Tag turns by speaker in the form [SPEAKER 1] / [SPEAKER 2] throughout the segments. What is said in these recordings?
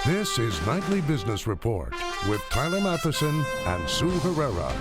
[SPEAKER 1] This is Nightly Business Report with Tyler Matheson and Sue Herrera.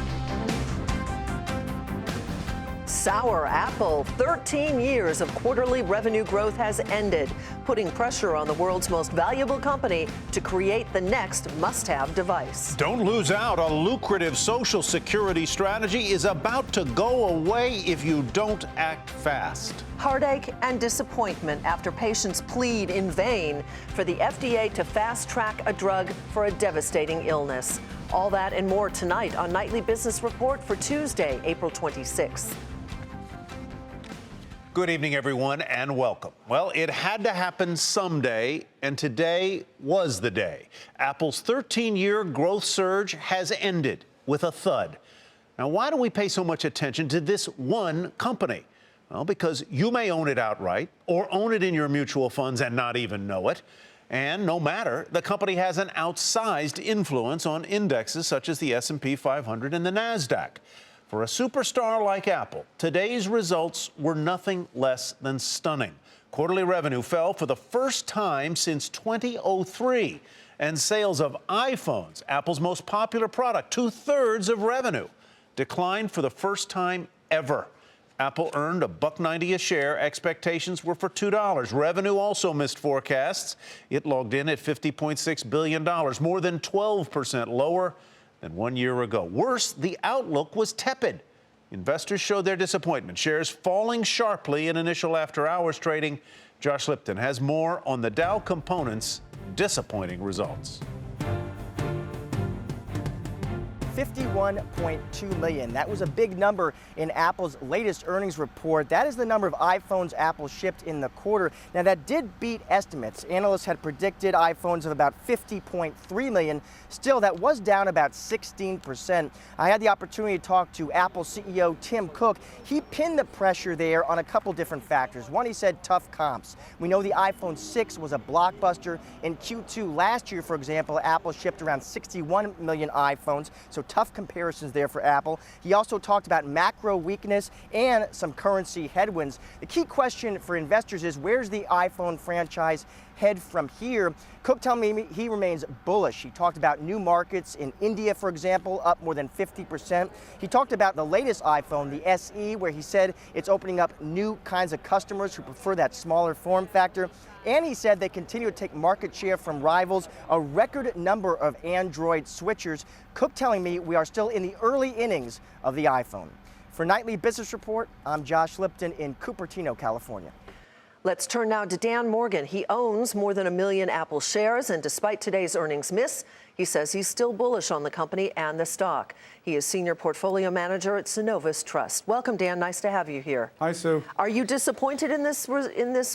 [SPEAKER 2] Sour apple. 13 years of quarterly revenue growth has ended, putting pressure on the world's most valuable company to create the next must-have device.
[SPEAKER 3] Don't lose out. A lucrative Social Security strategy is about to go away if you don't act fast.
[SPEAKER 2] Heartache and disappointment after patients plead in vain for the FDA to fast-track a drug for a devastating illness. All that and more tonight on Nightly Business Report for Tuesday, April 26th.
[SPEAKER 3] Good evening, everyone, and welcome. Well, it had to happen someday, and today was the day. Apple's 13-year growth surge has ended with a thud. Now, why do we pay so much attention to this one company? Well, because you may own it outright or own it in your mutual funds and not even know it. And no matter, the company has an outsized influence on indexes such as the S&P 500 and the NASDAQ. For a superstar like Apple, today's results were nothing less than stunning. Quarterly revenue fell for the first time since 2003, and sales of iPhones, Apple's most popular product, 2/3 of revenue, declined for the first time ever. Apple earned $1.90 a share. Expectations were for $2. Revenue also missed forecasts. It logged in at $50.6 billion, more than 12% lower than 1 year ago. Worse, the outlook was tepid. Investors showed their disappointment, shares falling sharply in initial after-hours trading. Josh Lipton has more on the Dow Components' disappointing results.
[SPEAKER 4] 51.2 million. That was a big number in Apple's latest earnings report. That is the number of iPhones Apple shipped in the quarter. Now, that did beat estimates. Analysts had predicted iPhones of about 50.3 million. Still, that was down about 16%. I had the opportunity to talk to Apple CEO Tim Cook. He pinned the pressure there on a couple different factors. One, he said tough comps. We know the iPhone 6 was a blockbuster. In Q2 last year, for example, Apple shipped around 61 million iPhones. So tough comparisons there for Apple. He also talked about macro weakness and some currency headwinds. The key question for investors is, where's the iPhone franchise head from here? Cook told me he remains bullish. He talked about new markets in India, for example, up more than 50%. He talked about the latest iPhone, the SE, where he said it's opening up new kinds of customers who prefer that smaller form factor. And he said they continue to take market share from rivals, a record number of Android switchers. Cook telling me we are still in the early innings of the iPhone. For Nightly Business Report, I'm Josh Lipton in Cupertino, California.
[SPEAKER 2] Let's turn now to Dan Morgan. He owns more than 1 million Apple shares, and despite today's earnings miss, he says he's still bullish on the company and the stock. He is senior portfolio manager at Synovus Trust. Welcome, Dan. Nice to have you here.
[SPEAKER 5] Hi, Sue.
[SPEAKER 2] Are you disappointed in this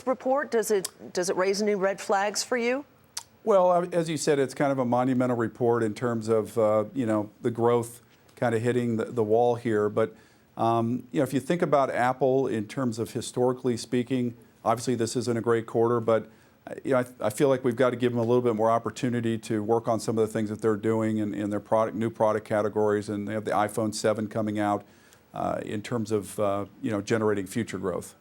[SPEAKER 2] report? Does it raise any red flags for you?
[SPEAKER 5] Well, as you said, it's kind of a monumental report in terms of the growth kind of hitting the wall here. But if you think about Apple in terms of historically speaking, obviously this isn't a great quarter, but I feel like we've got to give them a little bit more opportunity to work on some of the things that they're doing in their new product categories, and they have the iPhone 7 coming out in terms of generating future growth.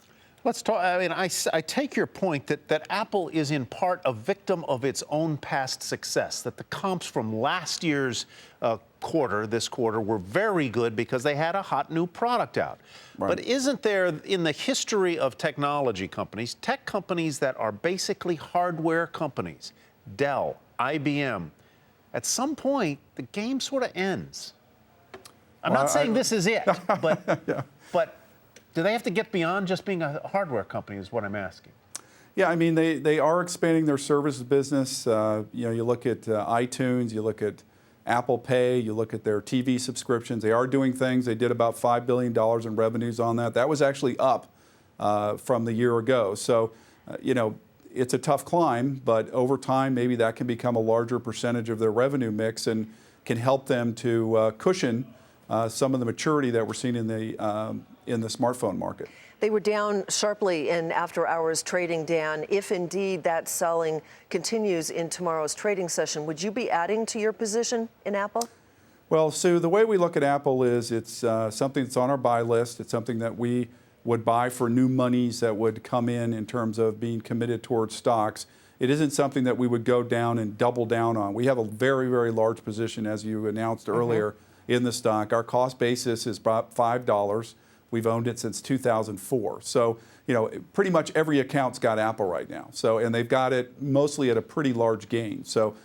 [SPEAKER 3] Let's talk. I mean, I take your point that Apple is in part a victim of its own past success, that the comps from last year's this quarter, were very good because they had a hot new product out. Right. But isn't there, in the history of technology companies, tech companies that are basically hardware companies, Dell, IBM, at some point, the game sort of ends? I'm not saying this is it, but,
[SPEAKER 5] yeah.
[SPEAKER 3] but do they have to get beyond just being a hardware company is what I'm asking.
[SPEAKER 5] Yeah, I mean, they are expanding their services business. You look at iTunes, you look at Apple Pay, you look at their TV subscriptions. They are doing things. They did about $5 billion in revenues on that. That was actually up from the year ago. So, it's a tough climb, but over time, maybe that can become a larger percentage of their revenue mix and can help them to cushion some of the maturity that we're seeing in the smartphone market.
[SPEAKER 2] They were down sharply in after-hours trading, Dan. If indeed that selling continues in tomorrow's trading session, would you be adding to your position in Apple?
[SPEAKER 5] Well, Sue, the way we look at Apple is it's something that's on our buy list. It's something that we would buy for new monies that would come in terms of being committed towards stocks. it isn't something that we would go down and double down on. We have a very, very large position, as you announced earlier, in the stock. Our cost basis is about $5. We've owned it since 2004. So, you know, pretty much every account's got Apple right now. So, and they've got it mostly at a pretty large gain. So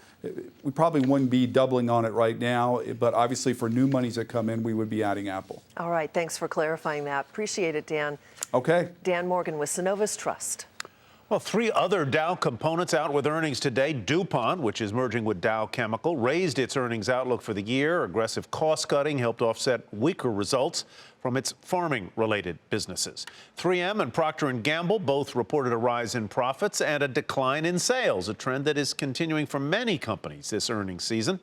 [SPEAKER 5] we probably wouldn't be doubling on it right now, but obviously for new monies that come in, we would be adding Apple.
[SPEAKER 2] All right, thanks for clarifying that. Appreciate it, Dan.
[SPEAKER 5] Okay.
[SPEAKER 2] Dan Morgan with Synovus Trust.
[SPEAKER 3] Well, three other Dow components out with earnings today. DuPont, which is merging with Dow Chemical, raised its earnings outlook for the year. Aggressive cost cutting helped offset weaker results from its farming-related businesses. 3M and Procter & Gamble both reported a rise in profits and a decline in sales, a trend that is continuing for many companies this earnings season.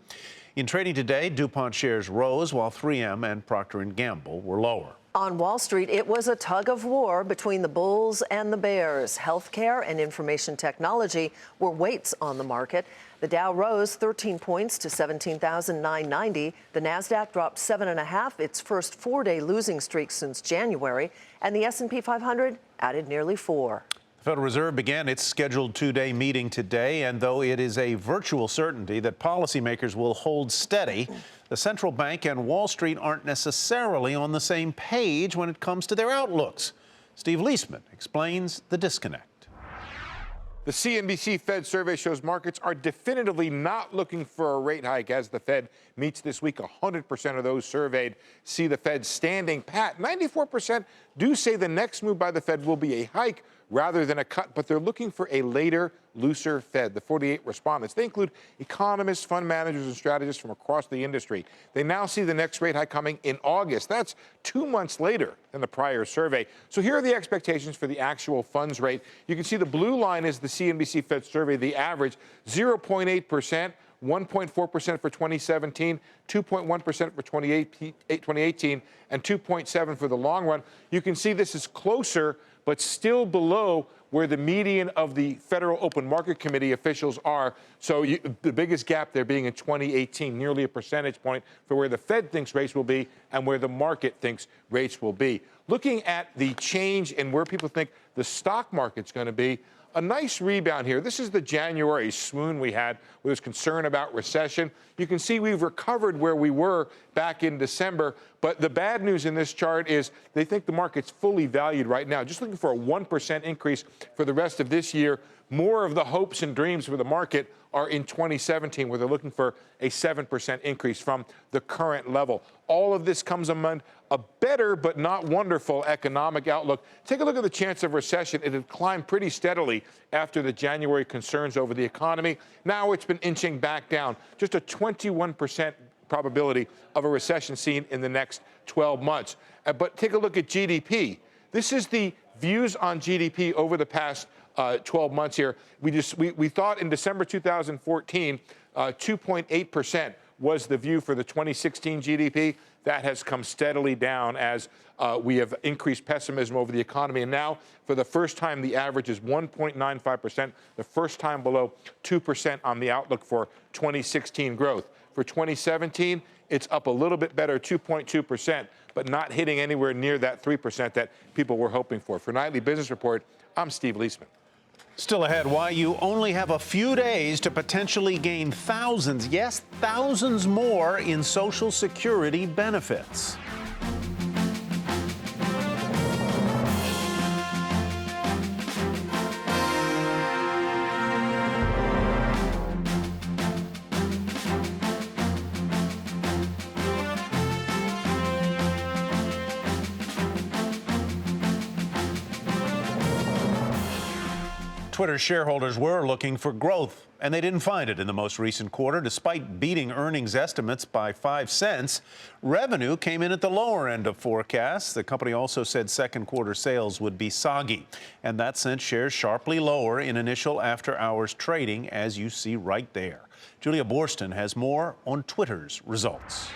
[SPEAKER 3] In trading today, DuPont shares rose while 3M and Procter & Gamble were lower.
[SPEAKER 2] On Wall Street, it was a tug of war between the bulls and the bears. Healthcare and information technology were weights on the market. The Dow rose 13 points to 17,990. The Nasdaq dropped 7.5, its first four-day losing streak since January, and the S&P 500 added nearly 4.
[SPEAKER 3] The Federal Reserve began its scheduled two-day meeting today, and though it is a virtual certainty that policymakers will hold steady, the central bank and Wall Street aren't necessarily on the same page when it comes to their outlooks. Steve Leisman explains the disconnect.
[SPEAKER 6] The CNBC Fed survey shows markets are definitively not looking for a rate hike as the Fed meets this week. 100% of those surveyed see the Fed standing pat. 94% do say the next move by the Fed will be a hike rather than a cut, but they're looking for a later, looser Fed. The 48 respondents, they include economists, fund managers, and strategists from across the industry. They now see the next rate hike coming in August. That's 2 months later than the prior survey. So here are the expectations for the actual funds rate. You can see the blue line is the CNBC Fed survey, the average, 0.8%. 1.4% for 2017, 2.1% for 2018, and 2.7% for the long run. You can see this is closer, but still below where the median of the Federal Open Market Committee officials are. So the biggest gap there being in 2018, nearly a percentage point for where the Fed thinks rates will be and where the market thinks rates will be. Looking at the change and where people think the stock market's going to be, a nice rebound here. This is the January swoon we had where there's concern about recession. You can see we've recovered where we were back in December, but the bad news in this chart is they think the market's fully valued right now. Just looking for a 1% increase for the rest of this year. More of the hopes and dreams for the market are in 2017, where they're looking for a 7% increase from the current level. All of this comes among a better but not wonderful economic outlook. Take a look at the chance of recession. It had climbed pretty steadily after the January concerns over the economy. Now it's been inching back down. Just a 21% probability of a recession seen in the next 12 months. But take a look at GDP. This is the views on GDP over the past 12 months here. We thought in December 2014, 2.8% was the view for the 2016 GDP. That has come steadily down as we have increased pessimism over the economy. And now, for the first time, the average is 1.95%, the first time below 2% on the outlook for 2016 growth. For 2017, it's up a little bit better, 2.2%, but not hitting anywhere near that 3% that people were hoping for. For Nightly Business Report, I'm Steve Leisman.
[SPEAKER 3] Still ahead, why you only have a few days to potentially gain thousands, yes, thousands more in Social Security benefits. Twitter shareholders were looking for growth, and they didn't find it in the most recent quarter. Despite beating earnings estimates by 5 cents, revenue came in at the lower end of forecasts. The company also said second quarter sales would be soggy, and that sent shares sharply lower in initial after-hours trading, as you see right there. Julia Borston has more on Twitter's results.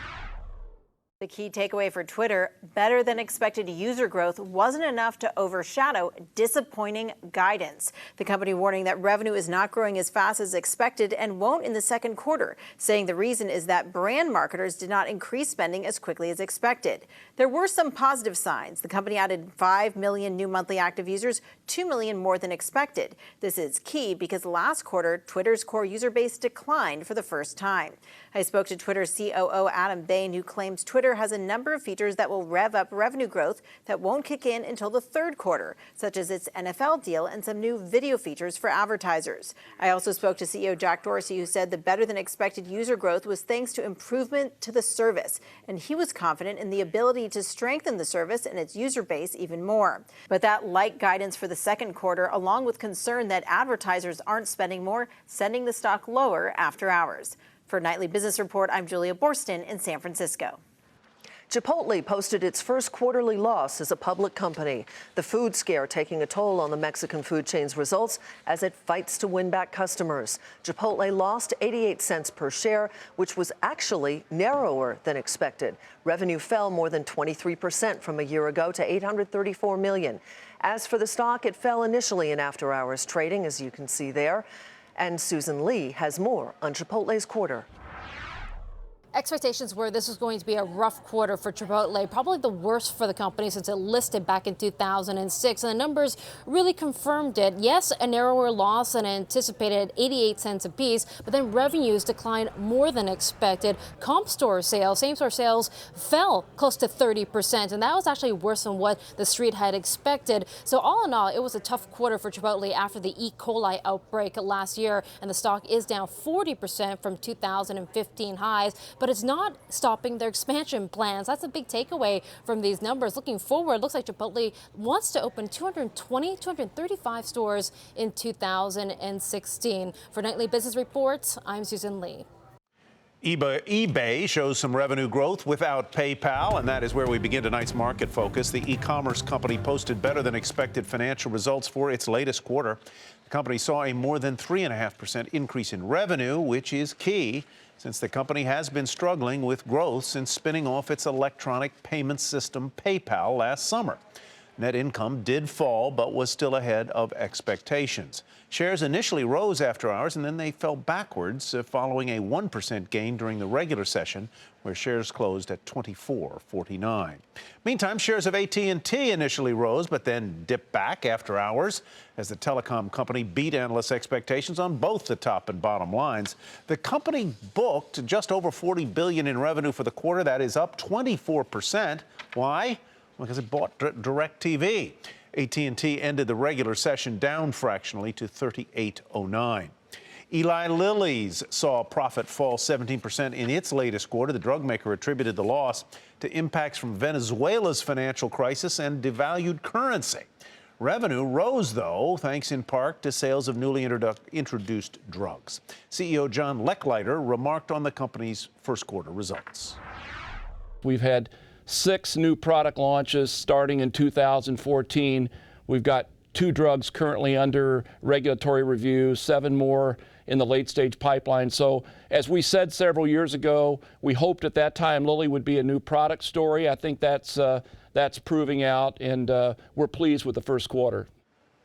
[SPEAKER 7] The key takeaway for Twitter, better than expected user growth wasn't enough to overshadow disappointing guidance. The company warning that revenue is not growing as fast as expected and won't in the second quarter, saying the reason is that brand marketers did not increase spending as quickly as expected. There were some positive signs. The company added 5 million new monthly active users, 2 million more than expected. This is key because last quarter, Twitter's core user base declined for the first time. I spoke to Twitter's COO Adam Bain, who claims Twitter has a number of features that will rev up revenue growth that won't kick in until the third quarter, such as its NFL deal and some new video features for advertisers. I also spoke to CEO Jack Dorsey, who said the better than expected user growth was thanks to improvement to the service, and he was confident in the ability to strengthen the service and its user base even more. But that light guidance for the second quarter, along with concern that advertisers aren't spending more, sending the stock lower after hours. For Nightly Business Report, I'm Julia Borston in San Francisco.
[SPEAKER 2] Chipotle posted its first quarterly loss as a public company. The food scare taking a toll on the Mexican food chain's results as it fights to win back customers. Chipotle lost 88 cents per share, which was actually narrower than expected. Revenue fell more than 23% from a year ago to $834 million. As for the stock, it fell initially in after-hours trading, as you can see there. And Susan Lee has more on Chipotle's quarter.
[SPEAKER 8] Expectations were this was going to be a rough quarter for Chipotle, probably the worst for the company since it listed back in 2006. And the numbers really confirmed it. Yes, a narrower loss than anticipated, 88 cents apiece, but then revenues declined more than expected. Comp store sales, same-store sales fell close to 30%, and that was actually worse than what the street had expected. So all in all, it was a tough quarter for Chipotle after the E. coli outbreak last year, and the stock is down 40% from 2015 highs. But it's not stopping their expansion plans. That's a big takeaway from these numbers. Looking forward, it looks like Chipotle wants to open 235 stores in 2016. For Nightly Business Reports, I'm Susan Lee.
[SPEAKER 3] eBay shows some revenue growth without PayPal, and that is where we begin tonight's market focus. The e-commerce company posted better than expected financial results for its latest quarter. The company saw a more than 3.5% increase in revenue, which is key since the company has been struggling with growth since spinning off its electronic payment system PayPal last summer. Net income did fall, but was still ahead of expectations. Shares initially rose after hours, and then they fell backwards following a 1% gain during the regular session, where shares closed at $24.49. Meantime, shares of AT&T initially rose, but then dipped back after hours as the telecom company beat analysts' expectations on both the top and bottom lines. The company booked just over $40 billion in revenue for the quarter. That is up 24%. Why? Because it bought DirecTV. AT&T ended the regular session down fractionally to $38.09. Eli Lilly's saw profit fall 17% in its latest quarter. The drug maker attributed the loss to impacts from Venezuela's financial crisis and devalued currency. Revenue rose, though, thanks in part to sales of newly introduced drugs. CEO John Lechleiter remarked on the company's first quarter results.
[SPEAKER 9] We've had 6 new product launches starting in 2014. We've got 2 drugs currently under regulatory review, 7 more in the late-stage pipeline. So as we said several years ago, we hoped at that time Lilly would be a new product story. I think that's proving out, and we're pleased with the first quarter.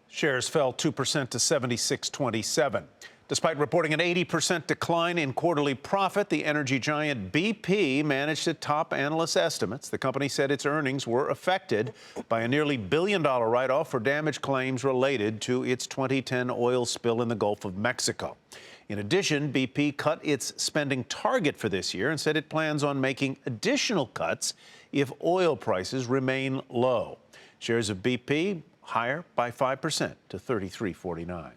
[SPEAKER 3] Shares fell 2% to $76.27. Despite reporting an 80% decline in quarterly profit, the energy giant BP managed to top analyst estimates. The company said its earnings were affected by a nearly $1 billion write-off for damage claims related to its 2010 oil spill in the Gulf of Mexico. In addition, BP cut its spending target for this year and said it plans on making additional cuts if oil prices remain low. Shares of BP higher by 5% to $33.49.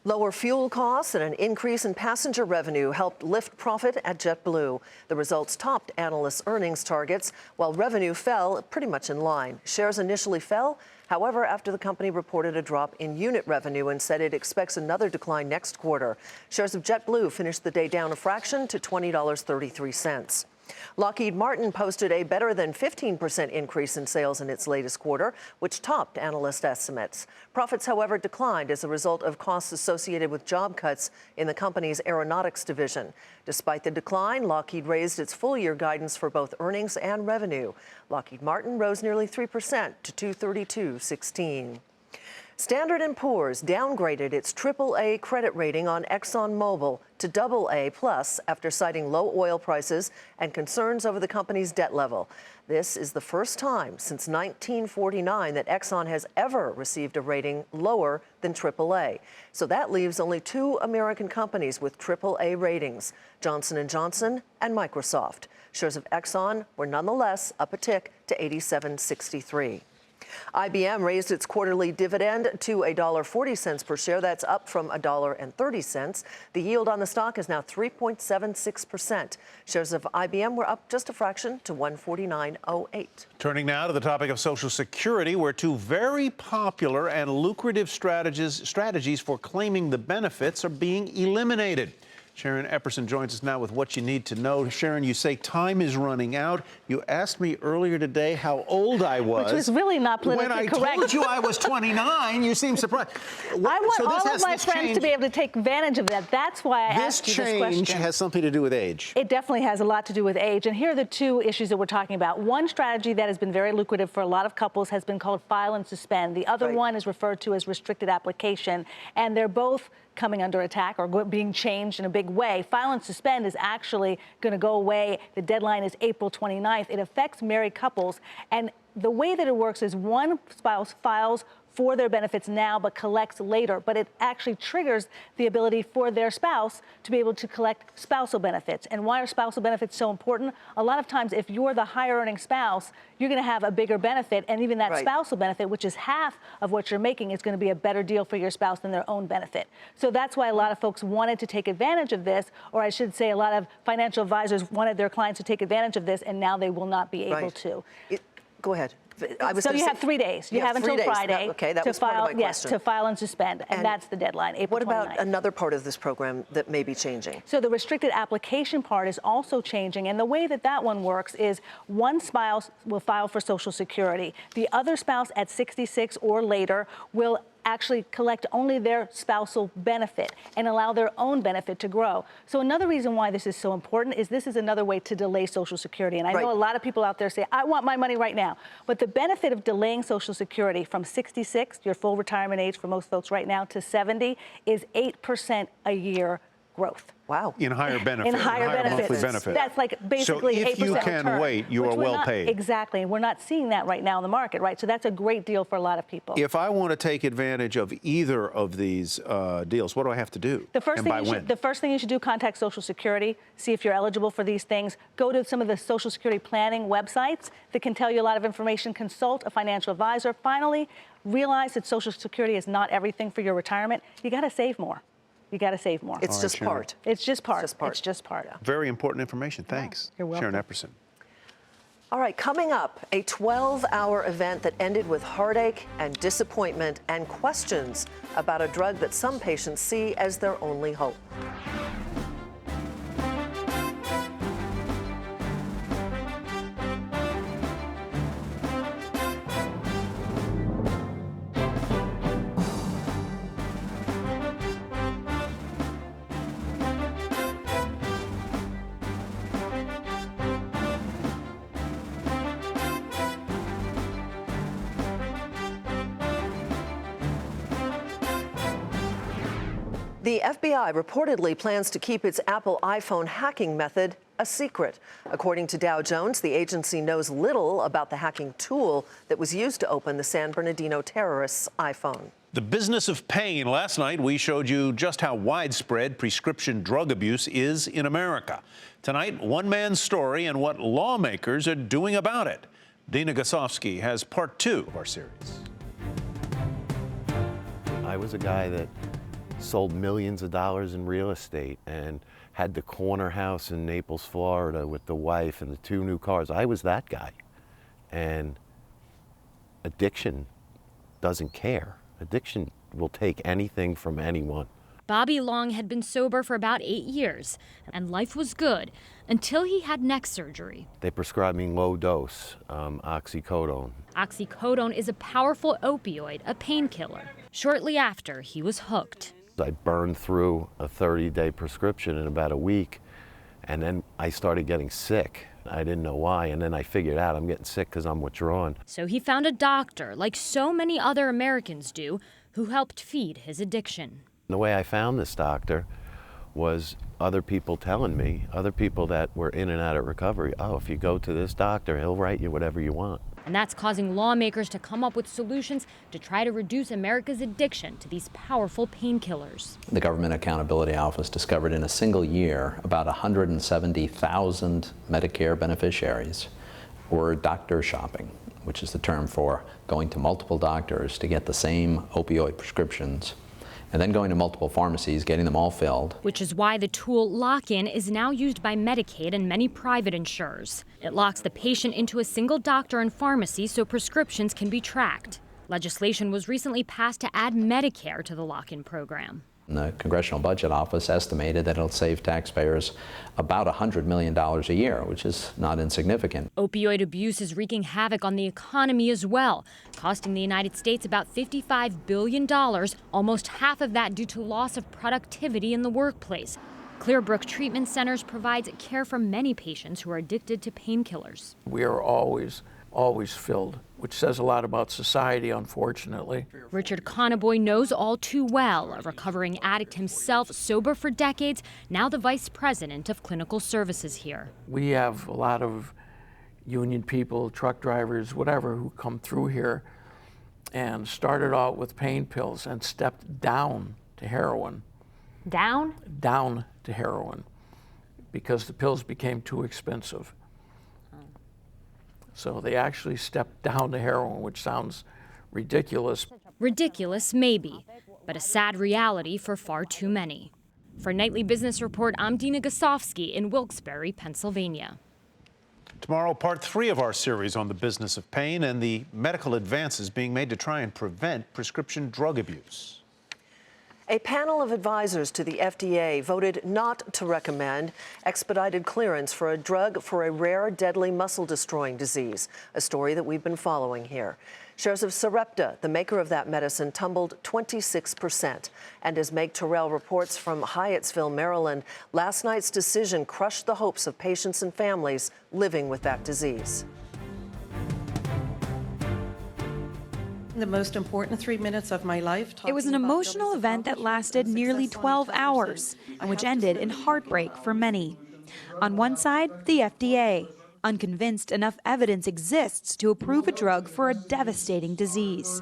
[SPEAKER 2] Lower fuel costs and an increase in passenger revenue helped lift profit at JetBlue. The results topped analysts' earnings targets, while revenue fell pretty much in line. Shares initially fell, however, after the company reported a drop in unit revenue and said it expects another decline next quarter. Shares of JetBlue finished the day down a fraction to $20.33. Lockheed Martin posted a better than 15% increase in sales in its latest quarter, which topped analyst estimates. Profits, however, declined as a result of costs associated with job cuts in the company's aeronautics division. Despite the decline, Lockheed raised its full-year guidance for both earnings and revenue. Lockheed Martin rose nearly 3% to $232.16. Standard & Poor's downgraded its AAA credit rating on ExxonMobil to AA+ after citing low oil prices and concerns over the company's debt level. This is the first time since 1949 that Exxon has ever received a rating lower than AAA. So that leaves only two American companies with AAA ratings, Johnson & Johnson and Microsoft. Shares of Exxon were nonetheless up a tick to $87.63. IBM raised its quarterly dividend to $1.40 per share. That's up from $1.30. The yield on the stock is now 3.76%. Shares of IBM were up just a fraction to $149.08.
[SPEAKER 3] Turning now to the topic of Social Security, where two very popular and lucrative strategies for claiming the benefits are being eliminated. Sharon Epperson joins us now with what you need to know. Sharon, you say time is running out. You asked me earlier today how old I was.
[SPEAKER 10] Which was really not politically correct.
[SPEAKER 3] When I told you I was 29, you seemed surprised.
[SPEAKER 10] I want all of my friends to be able to take advantage of that. That's why I asked you this question.
[SPEAKER 3] This change has something to do with age.
[SPEAKER 10] It definitely has a lot to do with age. And here are the two issues that we're talking about. One strategy that has been very lucrative for a lot of couples has been called file and suspend. The other one is referred to as restricted application. And they're both coming under attack or being changed in a big way. File and suspend is actually going to go away. The deadline is April 29th. It affects married couples. And the way that it works is one spouse files for their benefits now but collects later, but it actually triggers the ability for their spouse to be able to collect spousal benefits. And why are spousal benefits so important? A lot of times, if you're the higher earning spouse, you're going to have a bigger benefit, and even that spousal benefit, which is half of what you're making, is going to be a better deal for your spouse than their own benefit. So that's why a lot of folks wanted to take advantage of this, or I should say a lot of financial advisors wanted their clients to take advantage of this, and now they will not be able to.
[SPEAKER 2] Go ahead.
[SPEAKER 10] So you have 3 days. You have until Friday to file. Yes, to file and suspend, and that's the deadline, April 29th.
[SPEAKER 2] What about another part of this program that may be changing?
[SPEAKER 10] So the restricted application part is also changing, and the way that that one works is one spouse will file for Social Security. The other spouse at 66 or later will actually collect only their spousal benefit and allow their own benefit to grow. So another reason why this is so important is this is another way to delay Social Security. And I know a lot of people out there say, I want my money right now. But the benefit of delaying Social Security from 66, your full retirement age for most folks right now, to 70 is 8% a year growth.
[SPEAKER 2] Wow.
[SPEAKER 3] In higher benefits.
[SPEAKER 10] In higher benefits.
[SPEAKER 3] Monthly benefit.
[SPEAKER 10] That's like basically 8%
[SPEAKER 3] So if you can
[SPEAKER 10] return,
[SPEAKER 3] wait, you are well paid.
[SPEAKER 10] Exactly. We're not seeing that right now in the market, right? So that's a great deal for a lot of people.
[SPEAKER 3] If I want to take advantage of either of these deals, what do I have to do?
[SPEAKER 10] The first thing you should do, contact Social Security, see if you're eligible for these things. Go to some of the Social Security planning websites that can tell you a lot of information. Consult a financial advisor. Finally, realize that Social Security is not everything for your retirement. You got to save more. You got to save more.
[SPEAKER 2] It's just part.
[SPEAKER 10] It's just part. It's just part.
[SPEAKER 3] Very important information. Thanks.
[SPEAKER 10] You're welcome.
[SPEAKER 3] Sharon Epperson.
[SPEAKER 2] All right, coming up, a 12-hour event that ended with heartache and disappointment and questions about a drug that some patients see as their only hope. The FBI reportedly plans to keep its Apple iPhone hacking method a secret. According to Dow Jones, the agency knows little about the hacking tool that was used to open the San Bernardino terrorists' iPhone.
[SPEAKER 3] The business of pain. Last night, we showed you just how widespread prescription drug abuse is in America. Tonight, one man's story and what lawmakers are doing about it. Dina Gosofsky has part 2 of our series.
[SPEAKER 11] I was a guy that sold millions of dollars in real estate and had the corner house in Naples, Florida with the wife and the 2 new cars. I was that guy. And addiction doesn't care. Addiction will take anything from anyone.
[SPEAKER 12] Bobby Long had been sober for about 8 years, and life was good until he had neck surgery.
[SPEAKER 11] They prescribed me low dose oxycodone.
[SPEAKER 12] Oxycodone is a powerful opioid, a painkiller. Shortly after, he was hooked.
[SPEAKER 11] I burned through a 30-day prescription in about a week, and then I started getting sick. I didn't know why, and then I figured out I'm getting sick because I'm withdrawn.
[SPEAKER 12] So he found a doctor, like so many other Americans do, who helped feed his addiction.
[SPEAKER 11] The way I found this doctor was other people telling me, other people that were in and out of recovery, oh, if you go to this doctor, he'll write you whatever you want.
[SPEAKER 12] And that's causing lawmakers to come up with solutions to try to reduce America's addiction to these powerful painkillers.
[SPEAKER 13] The Government Accountability Office discovered in a single year about 170,000 Medicare beneficiaries were doctor shopping, which is the term for going to multiple doctors to get the same opioid prescriptions, and then going to multiple pharmacies, getting them all filled.
[SPEAKER 12] Which is why the tool Lock-In is now used by Medicaid and many private insurers. It locks the patient into a single doctor and pharmacy so prescriptions can be tracked. Legislation was recently passed to add Medicare to the Lock-In program.
[SPEAKER 13] The Congressional Budget Office estimated that it'll save taxpayers about $100 million a year, which is not insignificant.
[SPEAKER 12] Opioid abuse is wreaking havoc on the economy as well, costing the United States about $55 billion, almost half of that due to loss of productivity in the workplace. Clearbrook Treatment Centers provides care for many patients who are addicted to painkillers.
[SPEAKER 14] We are always filled, which says a lot about society, unfortunately.
[SPEAKER 12] Richard Conaboy knows all too well, a recovering addict himself, sober for decades, now the vice president of clinical services here.
[SPEAKER 14] We have a lot of union people, truck drivers, whatever, who come through here and started out with pain pills and stepped down to heroin.
[SPEAKER 12] Down?
[SPEAKER 14] Down to heroin, because the pills became too expensive. So they actually stepped down to heroin, which sounds ridiculous.
[SPEAKER 12] Ridiculous, maybe, but a sad reality for far too many. For Nightly Business Report, I'm Dina Gosofsky in Wilkes-Barre, Pennsylvania.
[SPEAKER 3] Tomorrow, part 3 of our series on the business of pain and the medical advances being made to try and prevent prescription drug abuse.
[SPEAKER 2] A panel of advisors to the FDA voted not to recommend expedited clearance for a drug for a rare, deadly muscle-destroying disease, a story that we've been following here. Shares of Sarepta, the maker of that medicine, tumbled 26%. And as Meg Terrell reports from Hyattsville, Maryland, last night's decision crushed the hopes of patients and families living with that disease.
[SPEAKER 15] The most important 3 minutes of my life.
[SPEAKER 16] It was an emotional event that lasted nearly 12 hours and which ended in heartbreak for many. On one side, the FDA, unconvinced enough evidence exists to approve a drug for a devastating disease.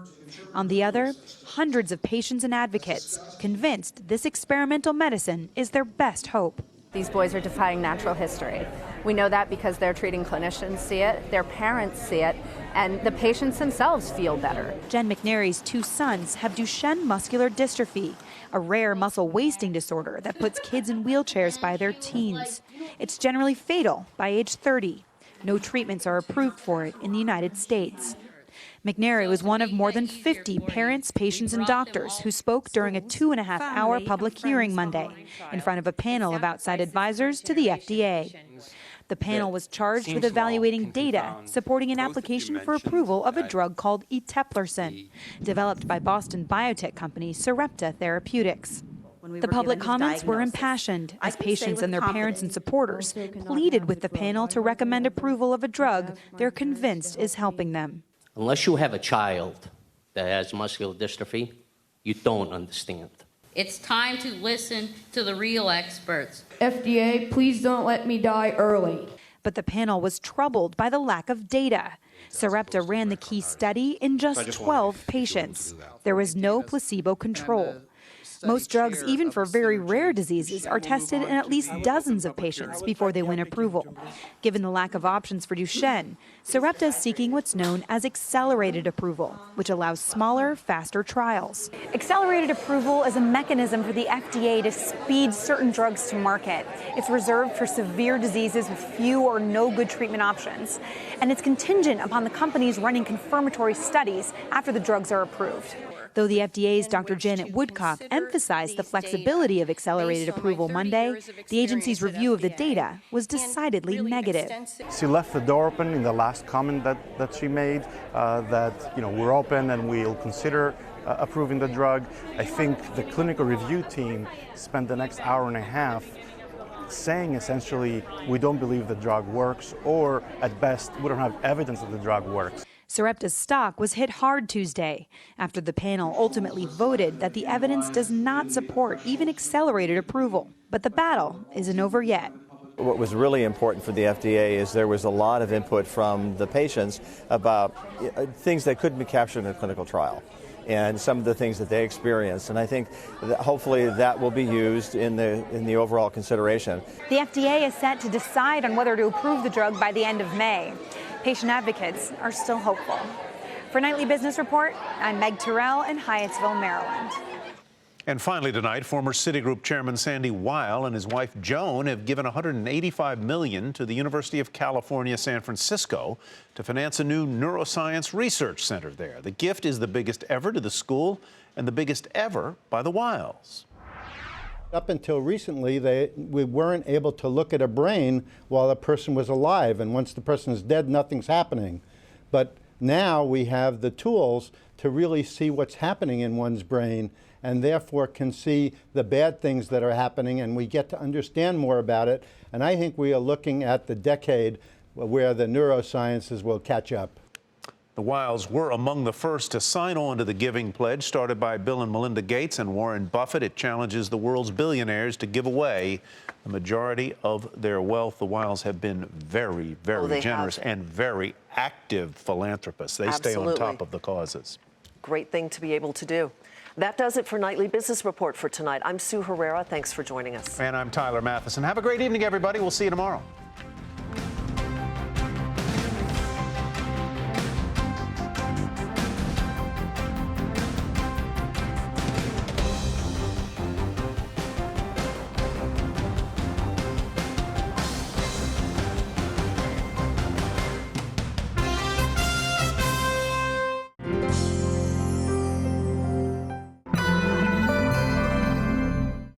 [SPEAKER 16] On the other, hundreds of patients and advocates convinced this experimental medicine is their best hope.
[SPEAKER 17] These boys are defying natural history. We know that because their treating clinicians see it, their parents see it, and the patients themselves feel better.
[SPEAKER 16] Jen McNary's 2 sons have Duchenne muscular dystrophy, a rare muscle wasting disorder that puts kids in wheelchairs by their teens. It's generally fatal by age 30. No treatments are approved for it in the United States. McNary was one of more than 50 parents, patients, and doctors who spoke during a 2.5-hour public hearing Monday in front of a panel of outside advisors to the FDA. The panel was charged with evaluating data supporting an application for approval of a drug called Eteplirsen, developed by Boston biotech company Sarepta Therapeutics. The public comments were impassioned as patients and their parents and supporters pleaded with the panel to recommend approval of a drug they're convinced is helping them.
[SPEAKER 18] Unless you have a child that has muscular dystrophy, you don't understand.
[SPEAKER 19] It's time to listen to the real experts.
[SPEAKER 20] FDA, please don't let me die early.
[SPEAKER 16] But the panel was troubled by the lack of data. Sarepta ran the key study in just 12 patients. There was no placebo control. Most drugs, even for very rare diseases, are tested in at least dozens of patients before they win approval. Given the lack of options for Duchenne, Sarepta is seeking what's known as accelerated approval, which allows smaller, faster trials.
[SPEAKER 21] Accelerated approval is a mechanism for the FDA to speed certain drugs to market. It's reserved for severe diseases with few or no good treatment options. And it's contingent upon the companies running confirmatory studies after the drugs are approved.
[SPEAKER 16] Though the FDA's Dr. Janet Woodcock emphasized the flexibility of accelerated approval Monday, the agency's review of the data was decidedly negative.
[SPEAKER 1] She left the door open in the last comment that she made, that we're open and we'll consider approving the drug. I think the clinical review team spent the next hour and a half saying essentially we don't believe the drug works, or at best we don't have evidence that the drug works.
[SPEAKER 16] Sarepta's stock was hit hard Tuesday after the panel ultimately voted that the evidence does not support even accelerated approval. But the battle isn't over yet.
[SPEAKER 22] What was really important for the FDA is there was a lot of input from the patients about things that couldn't be captured in a clinical trial, and some of the things that they experienced. And I think that hopefully that will be used in the overall consideration.
[SPEAKER 21] The FDA is set to decide on whether to approve the drug by the end of May. Patient advocates are still hopeful. For Nightly Business Report, I'm Meg Terrell in Hyattsville, Maryland.
[SPEAKER 3] And finally tonight, former Citigroup Chairman Sandy Weil and his wife Joan have given $185 million to the University of California, San Francisco to finance a new neuroscience research center there. The gift is the biggest ever to the school and the biggest ever by the Weils.
[SPEAKER 23] Up until recently, we weren't able to look at a brain while a person was alive, and once the person is dead, nothing's happening. But now we have the tools to really see what's happening in one's brain, and therefore can see the bad things that are happening, and we get to understand more about it. And I think we are looking at the decade where the neurosciences will catch up.
[SPEAKER 3] The Weils were among the first to sign on to the Giving Pledge started by Bill and Melinda Gates and Warren Buffett. It challenges the world's billionaires to give away the majority of their wealth. The Weils have been very, very generous and very active philanthropists. They stay on top of the causes.
[SPEAKER 2] Great thing to be able to do. That does it for Nightly Business Report for tonight. I'm Sue Herrera. Thanks for joining us.
[SPEAKER 3] And I'm Tyler Mathisen. Have a great evening, everybody. We'll see you tomorrow.